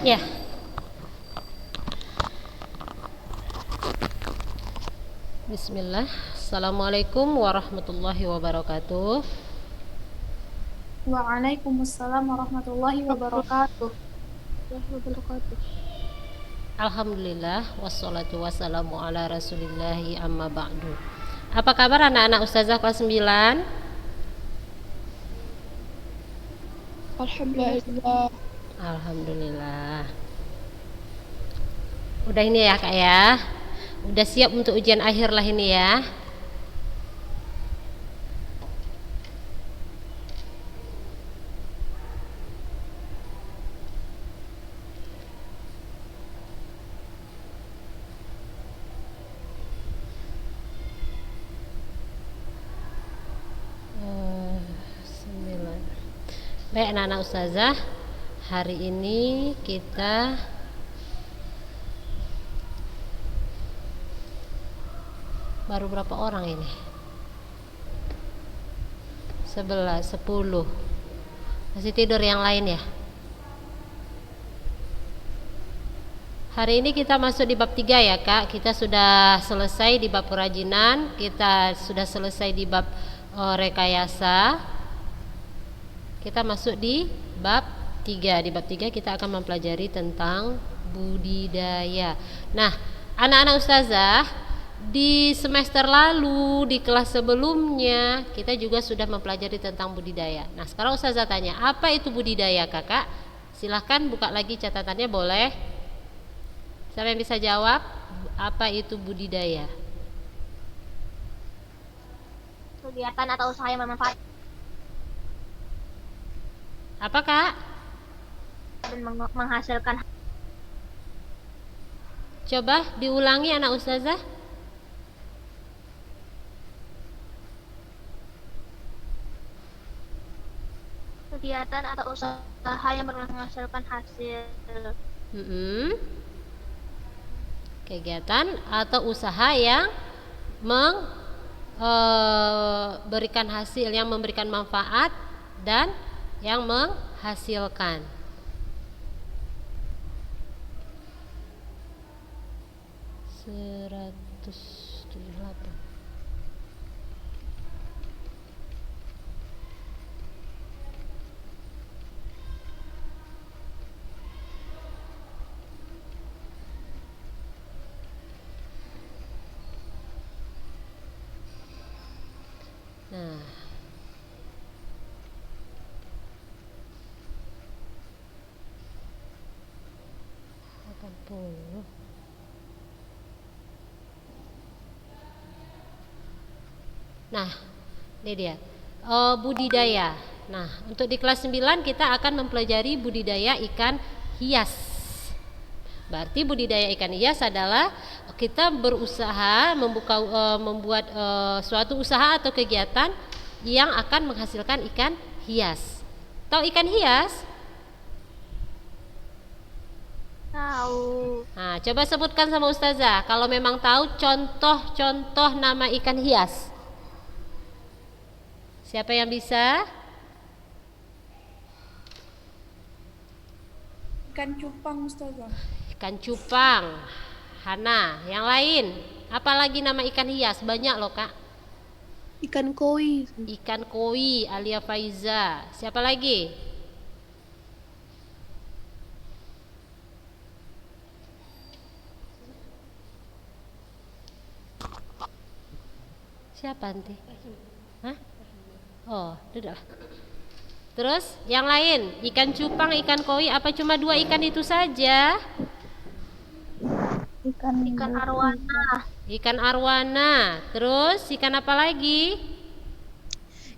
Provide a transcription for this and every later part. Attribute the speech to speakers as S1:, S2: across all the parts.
S1: Ya, bismillah. Assalamualaikum warahmatullahi wabarakatuh.
S2: Waalaikumsalam warahmatullahi wabarakatuh.
S1: Alhamdulillah wassalatu wassalamu ala rasulillahi amma ba'du. Apa kabar anak-anak ustazah kelas 9?
S3: Alhamdulillah.
S1: Alhamdulillah. Udah ini ya kak ya. Udah siap untuk ujian akhir lah ini ya. Sembilan. Baik anak-anak ustazah, hari ini kita baru berapa orang ini? 11, 10. Masih tidur yang lain ya? Hari ini kita masuk di bab 3 ya kak. Kita sudah selesai di bab kerajinan, kita sudah selesai di bab rekayasa. Kita masuk di bab 3. Di bab 3 kita akan mempelajari tentang budidaya. Nah, anak-anak ustazah, di semester lalu, di kelas sebelumnya, kita juga sudah mempelajari tentang budidaya. Nah, sekarang ustazah tanya, apa itu budidaya kakak? Silahkan buka lagi catatannya boleh. Siapa yang bisa jawab? Apa itu budidaya?
S4: Kegiatan atau usaha yang bermanfaat
S1: Apa kak?
S4: dan menghasilkan.
S1: Coba diulangi anak ustazah.
S4: Kegiatan atau usaha yang menghasilkan hasil.
S1: Kegiatan atau usaha yang memberikan hasil, yang memberikan manfaat dan yang menghasilkan. Seratus tujuh puluh delapan. Nah, puluh. Nah, ini dia budidaya. Nah, untuk di kelas 9 kita akan mempelajari budidaya ikan hias. Berarti budidaya ikan hias adalah kita berusaha membuat suatu usaha atau kegiatan yang akan menghasilkan ikan hias. Tahu ikan hias?
S4: Tahu.
S1: Nah, coba sebutkan sama ustazah kalau memang tahu contoh-contoh nama ikan hias. Siapa yang bisa?
S3: Ikan cupang, Ustazah.
S1: Ikan cupang. Hana, yang lain? Apalagi nama ikan hias? Banyak loh kak.
S3: Ikan koi.
S1: Ikan koi, Alia Faiza. Siapa lagi? Siapa nanti? Hah? Oh, udah. Terus yang lain, ikan cupang, ikan koi, apa cuma 2 ikan itu saja?
S4: Ikan arwana.
S1: Ikan arwana. Terus ikan apa lagi?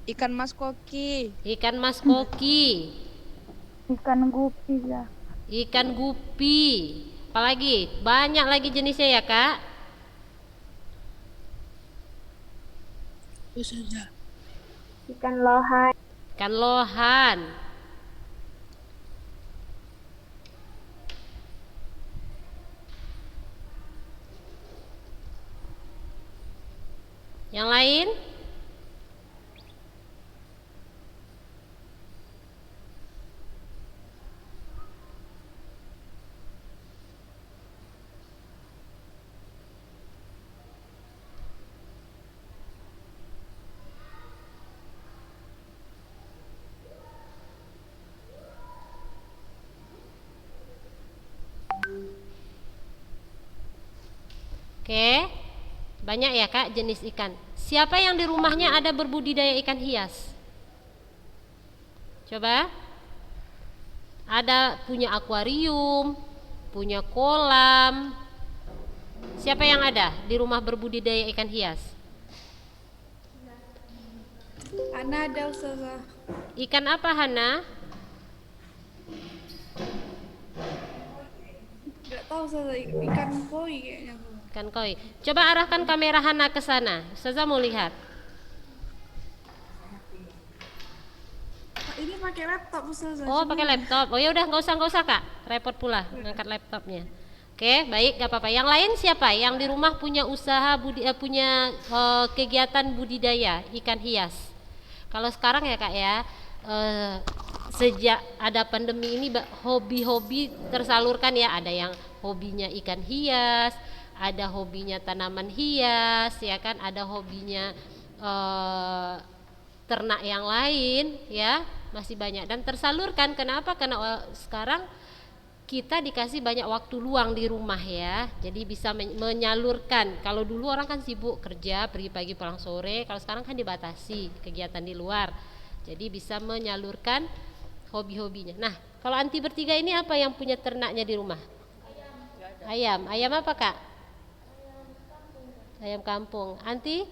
S3: Ikan mas koki.
S1: Ikan mas koki.
S2: Ikan gupi ya.
S1: Ikan gupi. Apalagi? Banyak lagi jenisnya ya kak.
S3: Ustazah.
S4: Ikan lohan.
S1: Ikan lohan. Yang lain? Banyak ya Kak jenis ikan. Siapa yang di rumahnya ada berbudidaya ikan hias? Coba. Ada punya akuarium, punya kolam. Siapa yang ada di rumah berbudidaya ikan hias?
S3: Ana ada Ustazah.
S1: Ikan apa Hana?
S3: Gak tahu Ustazah, ikan koi kayaknya.
S1: Ikan koi. Coba arahkan kamera Hana ke sana. Ustazah mau lihat.
S3: Ini pakai laptop Ustazah.
S1: Oh, pakai laptop. Oh ya udah nggak usah Kak. Repot pula ngangkat laptopnya. Oke, baik, gak apa-apa. Yang lain siapa? Yang di rumah punya usaha punya kegiatan budidaya ikan hias. Kalau sekarang ya Kak ya, sejak ada pandemi ini hobi-hobi tersalurkan ya. Ada yang hobinya ikan hias, ada hobinya tanaman hias, ya kan? Ada hobinya ternak yang lain, ya masih banyak dan tersalurkan. Kenapa? Karena sekarang kita dikasih banyak waktu luang di rumah ya, jadi bisa menyalurkan. Kalau dulu orang kan sibuk kerja, pergi pagi pulang sore. Kalau sekarang kan dibatasi kegiatan di luar, jadi bisa menyalurkan hobi-hobinya. Nah, kalau anti bertiga ini apa yang punya ternaknya di rumah? Ayam apa Kak? Ayam kampung. Anti?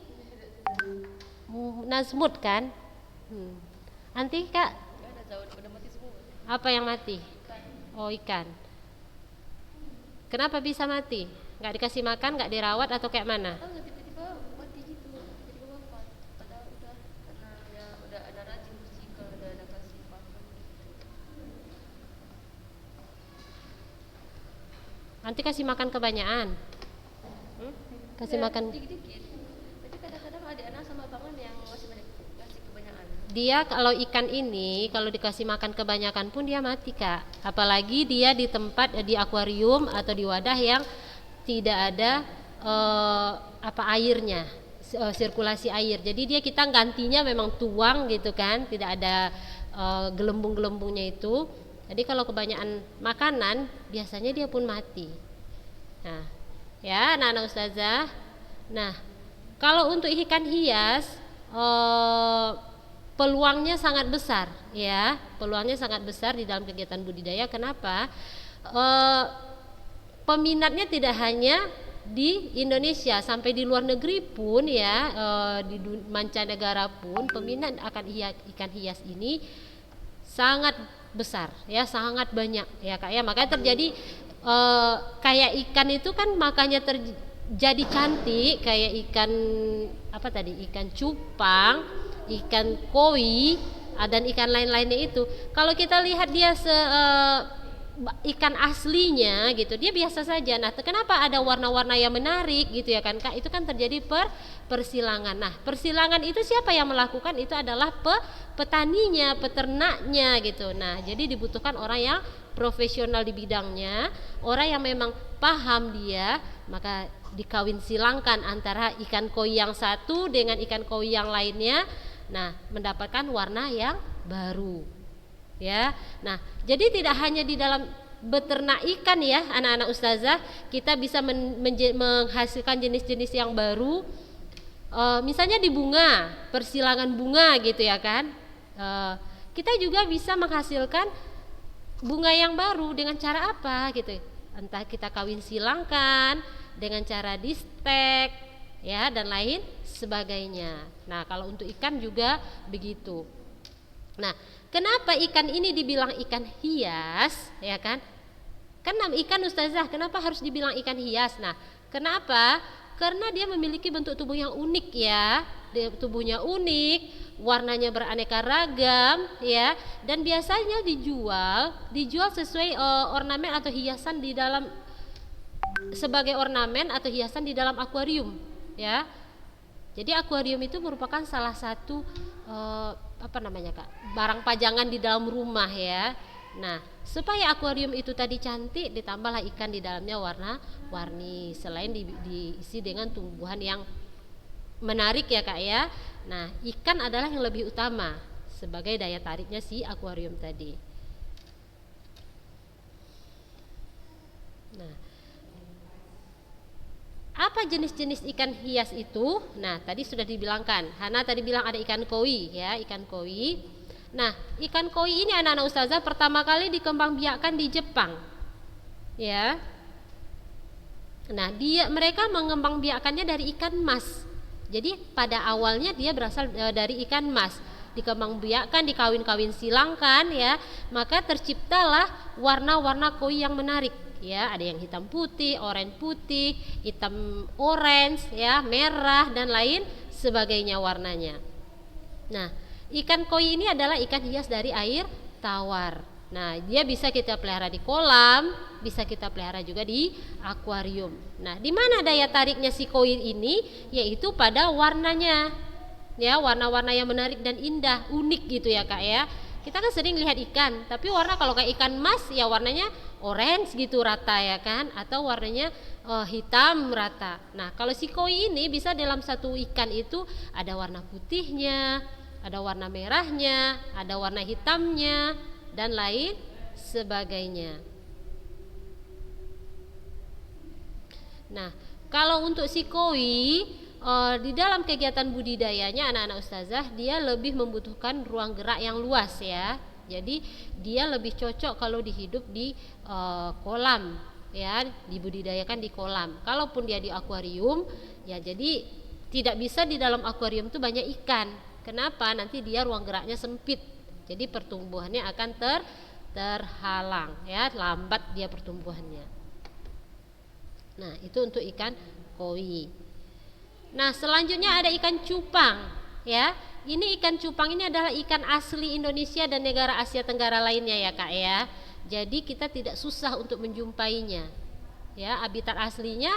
S1: Nazmut kan? Anti Kak? Apa yang mati? Oh, ikan. Kenapa bisa mati? Nggak dikasih makan, nggak dirawat atau kayak mana?
S5: Tiba-tiba mati gitu, tiba-tiba wafat. Padahal udah karena ya udah ada racun besi kalau udah ada kasih pakan.
S1: Nanti kasih makan kebanyakan. Kasih makan.
S5: Dikit-dikit. Tapi kadang-kadang ada anak sama bangun yang masih banyak kasih kebanyakan.
S1: Dia kalau ikan ini kalau dikasih makan kebanyakan pun dia mati Kak. Apalagi dia di tempat di akuarium atau di wadah yang tidak ada airnya, sirkulasi air. Jadi kita gantinya memang tuang gitu kan, tidak ada gelembung-gelembungnya itu. Jadi kalau kebanyakan makanan biasanya dia pun mati. Nah, ya anak-anak ustazah. Nah, kalau untuk ikan hias peluangnya sangat besar ya, peluangnya sangat besar di dalam kegiatan budidaya. Kenapa? Peminatnya tidak hanya di Indonesia, sampai di luar negeri pun ya, di mancanegara pun peminat akan ikan hias ini sangat besar ya, sangat banyak ya Kak ya. Makanya terjadi kayak ikan itu kan makanya jadi cantik, kayak ikan apa tadi, ikan cupang, ikan koi, dan ikan lain-lainnya itu. Kalau kita lihat dia ikan aslinya gitu, dia biasa saja. Nah, kenapa ada warna-warna yang menarik gitu ya kan Kak? Itu kan terjadi persilangan. Nah, persilangan itu siapa yang melakukan? Itu adalah petaninya, peternaknya gitu. Nah, jadi dibutuhkan orang yang profesional di bidangnya, orang yang memang paham dia, maka dikawin silangkan antara ikan koi yang satu dengan ikan koi yang lainnya. Nah, mendapatkan warna yang baru. Ya. Nah, jadi tidak hanya di dalam beternak ikan ya, anak-anak ustazah, kita bisa menghasilkan jenis-jenis yang baru. Misalnya di bunga, persilangan bunga gitu ya kan. Kita juga bisa menghasilkan bunga yang baru dengan cara apa gitu. Entah kita kawin silangkan dengan cara distek ya dan lain sebagainya. Nah, kalau untuk ikan juga begitu. Nah, kenapa ikan ini dibilang ikan hias ya kan? Karena ikan ustazah, kenapa harus dibilang ikan hias? Nah, kenapa? Karena dia memiliki bentuk tubuh yang unik ya. Tubuhnya unik, warnanya beraneka ragam ya, dan biasanya dijual sesuai ornamen atau hiasan di dalam, sebagai ornamen atau hiasan di dalam akuarium ya. Jadi akuarium itu merupakan salah satu barang pajangan di dalam rumah ya. Nah, supaya akuarium itu tadi cantik, ditambahlah ikan di dalamnya warna-warni, selain diisi dengan tumbuhan yang menarik ya Kak ya. Nah, ikan adalah yang lebih utama sebagai daya tariknya si akuarium tadi. Nah, Apa jenis-jenis ikan hias itu? Nah, tadi sudah dibilangkan. Hana tadi bilang ada ikan koi ya, ikan koi. Nah, ikan koi ini anak-anak ustazah pertama kali dikembangbiakkan di Jepang. Ya. Nah, mereka mengembangbiakannya dari ikan mas. Jadi pada awalnya dia berasal dari ikan mas. Dikembangbiakkan, dikawin-kawin silangkan ya, maka terciptalah warna-warna koi yang menarik. Ya, ada yang hitam putih, oranye putih, hitam orange, ya, merah dan lain sebagainya warnanya. Nah, ikan koi ini adalah ikan hias dari air tawar. Nah, dia bisa kita pelihara di kolam, bisa kita pelihara juga di akuarium. Nah, di mana daya tariknya si koi ini? Yaitu pada warnanya. Ya, warna-warna yang menarik dan indah, unik gitu ya, Kak ya. Kita kan sering lihat ikan, tapi warna kalau kayak ikan mas ya warnanya orange gitu rata ya kan, atau warnanya hitam rata. Nah, kalau si koi ini bisa dalam satu ikan itu ada warna putihnya, ada warna merahnya, ada warna hitamnya dan lain sebagainya. Nah, kalau untuk si koi di dalam kegiatan budidayanya anak-anak ustazah dia lebih membutuhkan ruang gerak yang luas ya. Jadi dia lebih cocok kalau dihidup di kolam ya, dibudidayakan di kolam. Kalaupun dia di akuarium ya, jadi tidak bisa di dalam akuarium itu banyak ikan. Kenapa? Nanti dia ruang geraknya sempit. Jadi pertumbuhannya akan terhalang ya, lambat dia pertumbuhannya. Nah, itu untuk ikan koi. Nah, selanjutnya ada ikan cupang ya. Ini ikan cupang ini adalah ikan asli Indonesia dan negara Asia Tenggara lainnya ya Kak ya. Jadi kita tidak susah untuk menjumpainya. Ya, habitat aslinya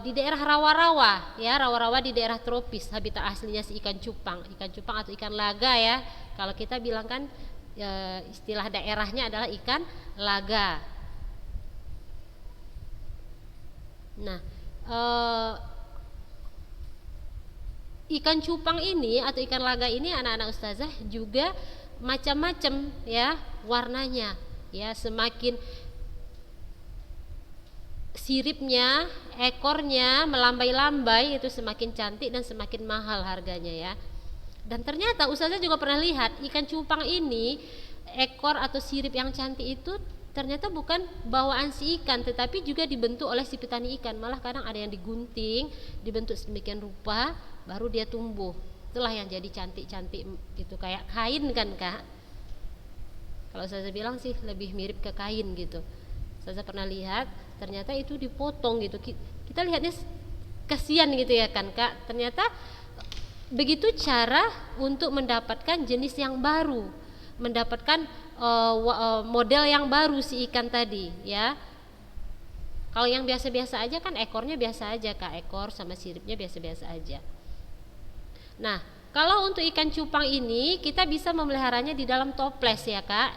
S1: di daerah rawa-rawa ya, rawa-rawa di daerah tropis. Habitat aslinya si ikan cupang atau ikan laga ya. Kalau kita bilang kan istilah daerahnya adalah ikan laga. Nah, ikan cupang ini atau ikan laga ini anak-anak ustazah juga macam-macam ya warnanya ya, semakin siripnya, ekornya melambai-lambai itu semakin cantik dan semakin mahal harganya ya. Dan ternyata ustazah juga pernah lihat ikan cupang ini ekor atau sirip yang cantik itu ternyata bukan bawaan si ikan, tetapi juga dibentuk oleh si petani ikan. Malah kadang ada yang digunting, dibentuk sedemikian rupa, baru dia tumbuh. Itulah yang jadi cantik-cantik itu, kayak kain kan Kak. Kalau saya bilang sih lebih mirip ke kain gitu. Saya pernah lihat, ternyata itu dipotong gitu. Kita lihatnya kasihan gitu ya kan Kak. Ternyata begitu cara untuk mendapatkan jenis yang baru, mendapatkan model yang baru si ikan tadi ya. Kalau yang biasa-biasa aja kan ekornya biasa aja Kak, ekor sama siripnya biasa-biasa aja. Nah, kalau untuk ikan cupang ini kita bisa memeliharanya di dalam toples ya Kak,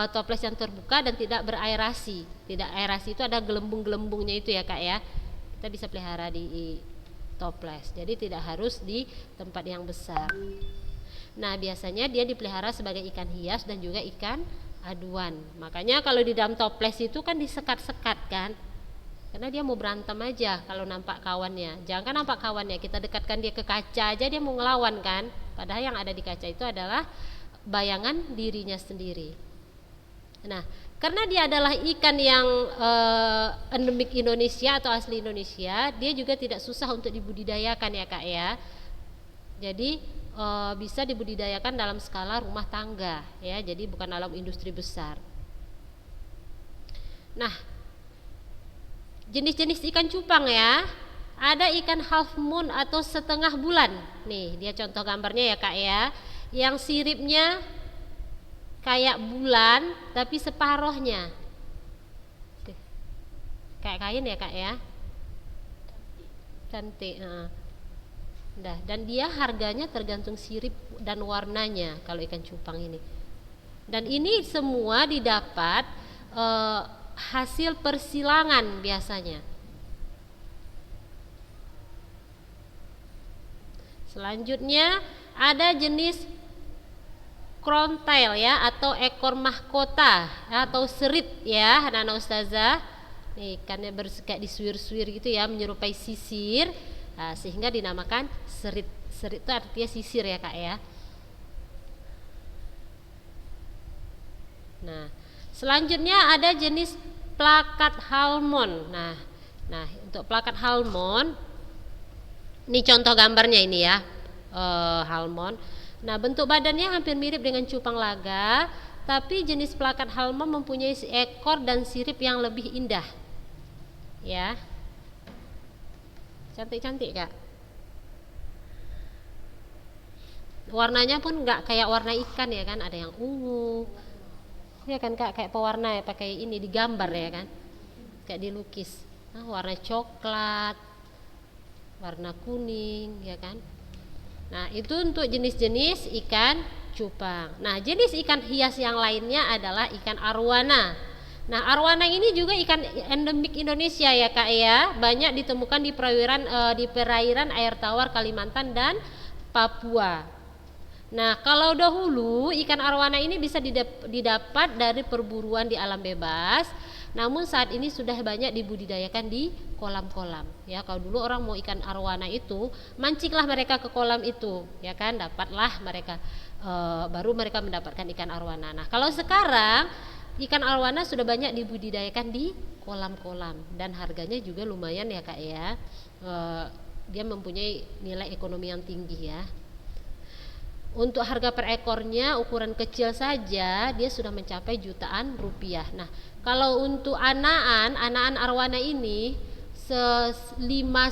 S1: toples yang terbuka dan tidak beraerasi. Tidak aerasi itu ada gelembung-gelembungnya itu ya Kak ya. Kita bisa pelihara di toples, jadi tidak harus di tempat yang besar. Nah, biasanya dia dipelihara sebagai ikan hias dan juga ikan aduan. Makanya kalau di dalam toples itu kan disekat-sekat kan, karena dia mau berantem aja kalau nampak kawannya. Jangan nampak kawannya, kita dekatkan dia ke kaca aja dia mau ngelawan kan. Padahal yang ada di kaca itu adalah bayangan dirinya sendiri. Nah, karena dia adalah ikan yang endemik Indonesia atau asli Indonesia, dia juga tidak susah untuk dibudidayakan ya Kak ya. Jadi bisa dibudidayakan dalam skala rumah tangga ya, jadi bukan dalam industri besar. Nah, jenis-jenis ikan cupang ya, ada ikan half moon atau setengah bulan. Nih dia contoh gambarnya ya Kak ya, yang siripnya kayak bulan tapi separohnya kayak kain ya Kak ya, cantik. Dan dia harganya tergantung sirip dan warnanya kalau ikan cupang ini. Dan ini semua didapat hasil persilangan biasanya. Selanjutnya ada jenis crown tail ya, atau ekor mahkota atau serit ya anak-anak ustazah. Nih, ikannya kayak disuir-suir gitu ya, menyerupai sisir. Nah, sehingga dinamakan serit. Serit itu artinya sisir ya Kak ya. Nah, selanjutnya ada jenis plakat halmon. Nah, untuk plakat halmon, ini contoh gambarnya ini ya, halmon. Nah, bentuk badannya hampir mirip dengan cupang laga, tapi jenis plakat halmon mempunyai ekor dan sirip yang lebih indah. Ya, cantik-cantik Kak. Warnanya pun nggak kayak warna ikan ya kan, ada yang ungu. Ya kan Kak, kayak pewarna ya, pakai ini digambar ya kan, kayak dilukis. Nah, warna coklat, warna kuning ya kan. Nah, itu untuk jenis-jenis ikan cupang. Nah, jenis ikan hias yang lainnya adalah ikan arwana. Nah, arwana ini juga ikan endemik Indonesia ya Kak ya, banyak ditemukan di perairan air tawar Kalimantan dan Papua. Nah, kalau dahulu ikan arwana ini bisa didapat dari perburuan di alam bebas, namun saat ini sudah banyak dibudidayakan di kolam-kolam. Ya, kalau dulu orang mau ikan arwana itu, mancinglah mereka ke kolam itu, ya kan, dapatlah mereka, baru mereka mendapatkan ikan arwana. Nah, kalau sekarang ikan arwana sudah banyak dibudidayakan di kolam-kolam dan harganya juga lumayan ya Kak ya. Dia mempunyai nilai ekonomi yang tinggi ya. Untuk harga per ekornya ukuran kecil saja dia sudah mencapai jutaan rupiah. Nah, kalau untuk anakan arwana ini 5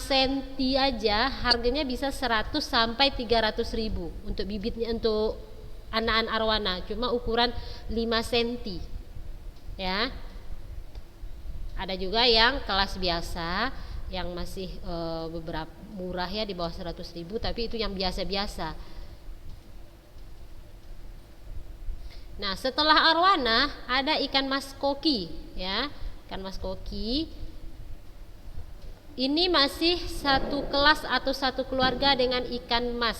S1: cm aja harganya bisa 100 sampai 300 ribu untuk bibitnya, untuk anakan arwana cuma ukuran 5 cm ya. Ada juga yang kelas biasa yang masih beberapa murah ya, di bawah 100 ribu, tapi itu yang biasa-biasa. Nah, setelah arwana ada ikan mas koki ya. Ikan mas koki ini masih satu kelas atau satu keluarga dengan ikan mas.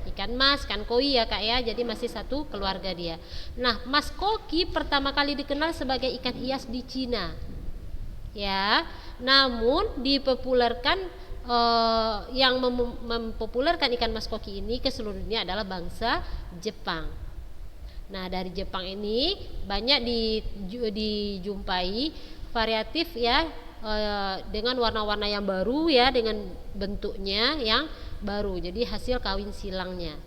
S1: Ikan mas, ikan koi ya Kak ya. Jadi masih satu keluarga dia. Nah, mas koki pertama kali dikenal sebagai ikan hias di Cina. Ya, namun dipopulerkan yang mempopulerkan ikan mas koki ini ke seluruh dunia adalah bangsa Jepang. Nah, dari Jepang ini banyak dijumpai variatif ya, dengan warna-warna yang baru ya, dengan bentuknya yang baru. Jadi hasil kawin silangnya.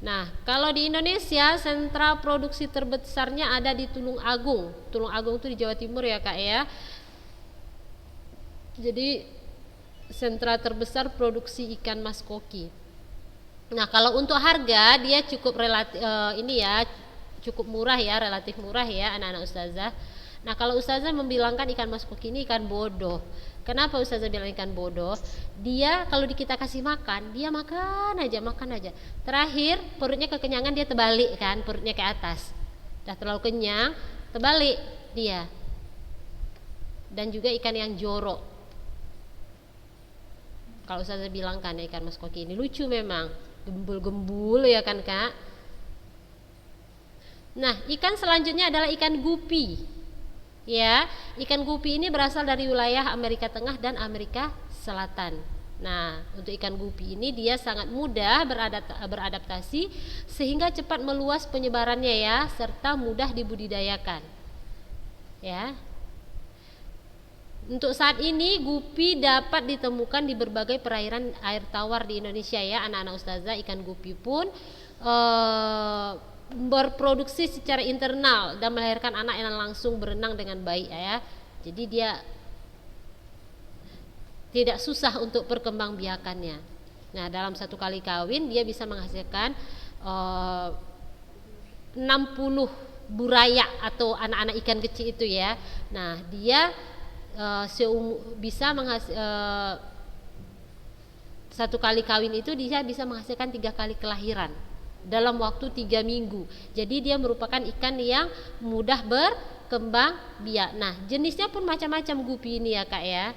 S1: Nah, kalau di Indonesia sentra produksi terbesarnya ada di Tulung Agung. Tulung Agung itu di Jawa Timur ya Kak ya. Jadi sentra terbesar produksi ikan mas koki. Nah, kalau untuk harga dia cukup relatif cukup murah ya, relatif murah ya anak-anak ustazah. Nah, kalau ustazah membilangkan ikan mas koki ini ikan bodoh. Kenapa ustazah bilang ikan bodoh? Dia kalau kita kasih makan, dia makan aja. Terakhir perutnya kekenyangan dia terbalik kan, perutnya ke atas. Dah terlalu kenyang, terbalik dia. Dan juga ikan yang jorok. Kalau ustazah bilangkan ya, ikan mas koki ini lucu memang. Gembul-gembul ya kan Kak. Nah, ikan selanjutnya adalah ikan gupi. Ya, ikan gupi ini berasal dari wilayah Amerika Tengah dan Amerika Selatan. Nah, untuk ikan gupi ini dia sangat mudah beradaptasi sehingga cepat meluas penyebarannya ya, serta mudah dibudidayakan. Ya. Untuk saat ini gupi dapat ditemukan di berbagai perairan air tawar di Indonesia ya anak-anak ustazah. Ikan gupi pun berproduksi secara internal dan melahirkan anak yang langsung berenang dengan baik ya. Jadi dia tidak susah untuk perkembangbiakannya. Nah, dalam satu kali kawin dia bisa menghasilkan 60 burayak atau anak-anak ikan kecil itu ya. Nah, dia bisa satu kali kawin itu dia bisa menghasilkan 3 kali kelahiran dalam waktu 3 minggu. Jadi dia merupakan ikan yang mudah berkembang biak. Nah, jenisnya pun macam-macam gupi ini ya Kak ya.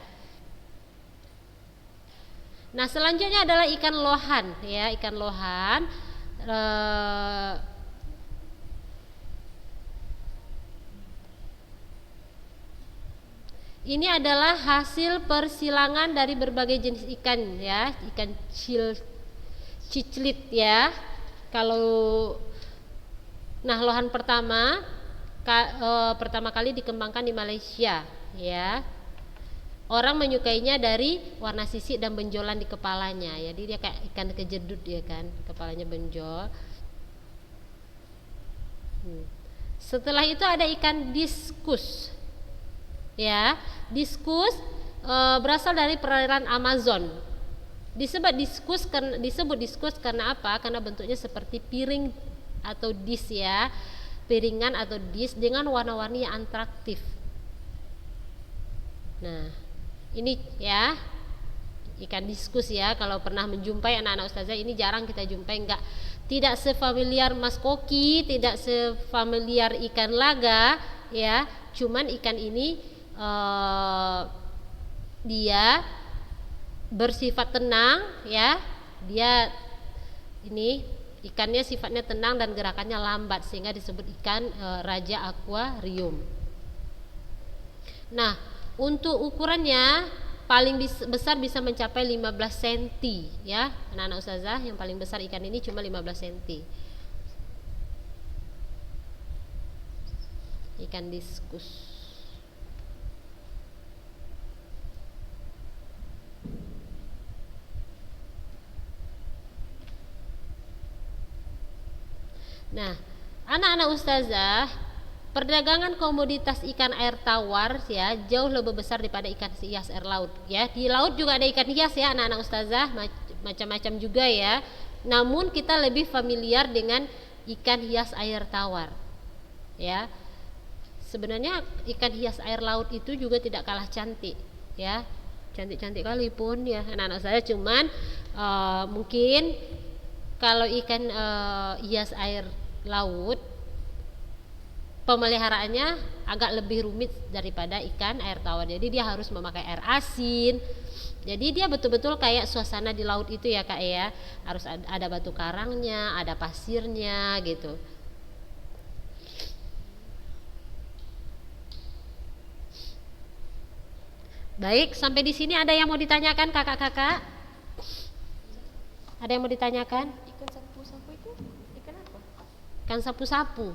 S1: Nah, selanjutnya adalah ikan lohan ya, ikan lohan. Ini adalah hasil persilangan dari berbagai jenis ikan ya, ikan ciclit ya. Kalau lohan pertama kali dikembangkan di Malaysia ya. Orang menyukainya dari warna sisik dan benjolan di kepalanya. Jadi dia kayak ikan kejedut ya kan, kepalanya benjol. Setelah itu ada ikan diskus. Ya, diskus berasal dari perairan Amazon. Disebut diskus karena apa? Karena bentuknya seperti piring atau dish ya, piringan atau dish dengan warna-warni yang atraktif. Nah, ini ya ikan diskus ya. Kalau pernah menjumpai anak-anak ustazah, ini jarang kita jumpai, tidak sefamiliar mas koki, tidak sefamiliar ikan laga ya. Cuman ikan ini dia bersifat tenang ya. Dia ini ikannya sifatnya tenang dan gerakannya lambat sehingga disebut ikan raja akuarium. Nah, untuk ukurannya paling besar bisa mencapai 15 cm ya. Anak-anak ustazah, yang paling besar ikan ini cuma 15 cm. Ikan diskus. Nah, anak-anak ustazah, perdagangan komoditas ikan air tawar ya jauh lebih besar daripada ikan hias air laut ya. Di laut juga ada ikan hias ya anak-anak ustazah, macam-macam juga ya. Namun kita lebih familiar dengan ikan hias air tawar ya. Sebenarnya ikan hias air laut itu juga tidak kalah cantik ya, cantik-cantik kali pun ya anak-anak ustazah. Cuman mungkin kalau ikan hias air laut pemeliharaannya agak lebih rumit daripada ikan air tawar. Jadi dia harus memakai air asin. Jadi dia betul-betul kayak suasana di laut itu ya kak ya. Harus ada batu karangnya, ada pasirnya gitu. Baik, sampai di sini ada yang mau ditanyakan kakak-kakak? Ada yang mau ditanyakan?
S5: Ikan sapu-sapu itu ikan apa?
S1: Ikan sapu-sapu.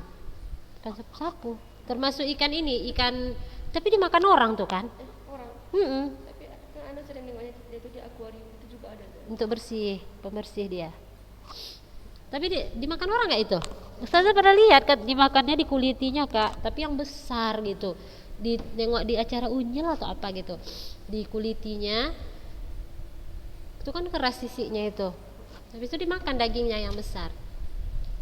S1: Ikan sapu-sapu. Termasuk ikan ini, ikan tapi dimakan orang tuh kan?
S5: Orang. Tapi kan Anda sering nengoknya dia itu di akuarium itu juga ada tuh.
S1: Untuk pembersih dia. Tapi dimakan orang nggak itu? Ustazah pernah lihat kan dimakannya, dikulitinya kak, tapi yang besar gitu. Nengok di acara unyil atau apa gitu, dikulitinya itu kan keras sisiknya itu. Habis itu dimakan dagingnya yang besar.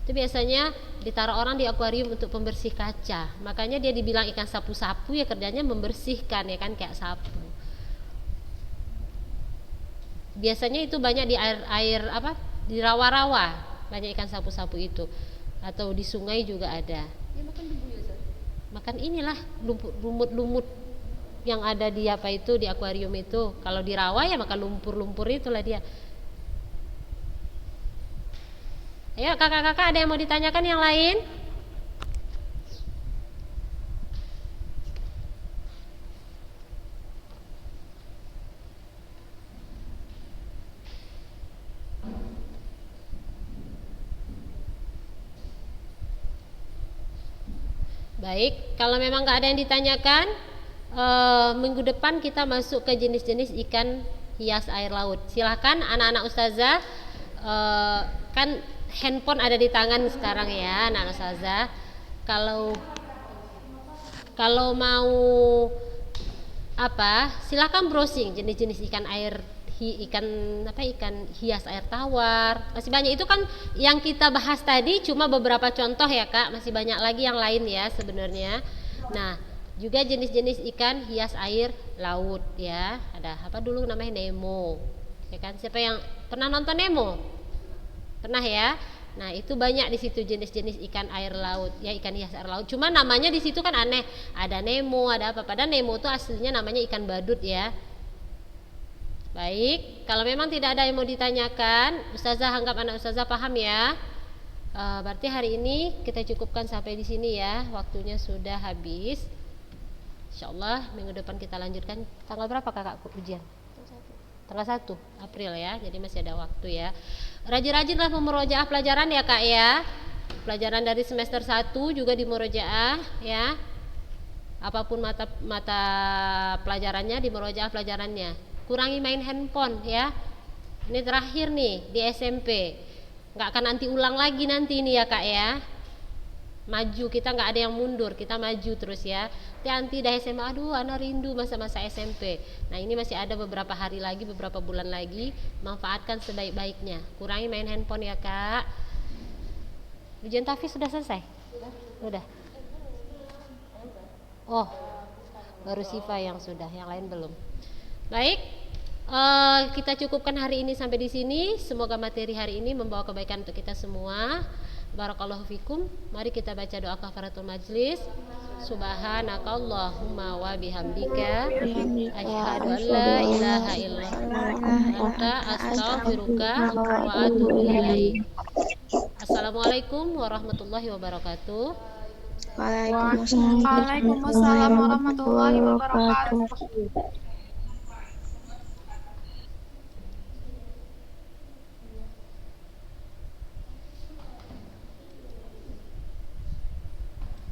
S1: Itu biasanya ditaruh orang di akuarium untuk pembersih kaca. Makanya dia dibilang ikan sapu-sapu ya, kerjanya membersihkan ya kan, kayak sapu. Biasanya itu banyak di air apa? Di rawa-rawa banyak ikan sapu-sapu itu. Atau di sungai juga ada.
S5: Dia makan debu ya, Zat?
S1: Makan inilah lumut-lumut yang ada di apa itu di akuarium itu. Kalau di rawa ya makan lumpur-lumpur itulah dia. Ayo kakak-kakak, ada yang mau ditanyakan yang lain? Baik, kalau memang nggak ada yang ditanyakan, minggu depan kita masuk ke jenis-jenis ikan hias air laut. Silahkan anak-anak ustazah, kan handphone ada di tangan sekarang ya anak-anak ustazah. Kalau mau apa, silahkan browsing jenis-jenis ikan hias air tawar. Masih banyak, itu kan yang kita bahas tadi cuma beberapa contoh ya kak, masih banyak lagi yang lain ya sebenarnya. Nah, juga jenis-jenis ikan hias air laut ya. Ada apa dulu namanya, Nemo. Ya kan, siapa yang pernah nonton Nemo? Pernah ya? Nah, itu banyak di situ jenis-jenis ikan air laut ya, ikan hias air laut. Cuma namanya di situ kan aneh. Ada Nemo, ada apa? Padahal Nemo itu aslinya namanya ikan badut ya. Baik, kalau memang tidak ada yang mau ditanyakan, ustazah anggap anak ustazah paham ya. Berarti hari ini kita cukupkan sampai di sini ya, waktunya sudah habis. Insyaallah minggu depan kita lanjutkan. Tanggal berapa kakak ujian? Tanggal 1 April ya. Jadi masih ada waktu ya. Rajin-rajinlah memurojaah pelajaran ya kak ya. Pelajaran dari semester 1 juga di murojaah ya. Apapun mata pelajarannya di murojaah pelajarannya. Kurangi main handphone ya. Ini terakhir nih di SMP. Nggak akan nanti ulang lagi nanti ini ya kak ya. Maju, kita nggak ada yang mundur, kita maju terus ya. Nanti dah SMA, aduh anak rindu masa-masa SMP. Nah ini masih ada beberapa hari lagi, beberapa bulan lagi. Manfaatkan sebaik-baiknya. Kurangi main handphone ya kak. Ujian tahfiz sudah selesai? Sudah. Oh, baru Siva yang sudah, yang lain belum. Baik, kita cukupkan hari ini sampai di sini. Semoga materi hari ini membawa kebaikan untuk kita semua. Barakallahu fikum. Mari kita baca doa kafaratul majlis. Subhanakallahumma wa bihamdika asyhadu an la ilaha illa anta astaghfiruka wa atubu ilaik. Assalamualaikum warahmatullahi wabarakatuh.
S2: Waalaikumsalam warahmatullahi wabarakatuh.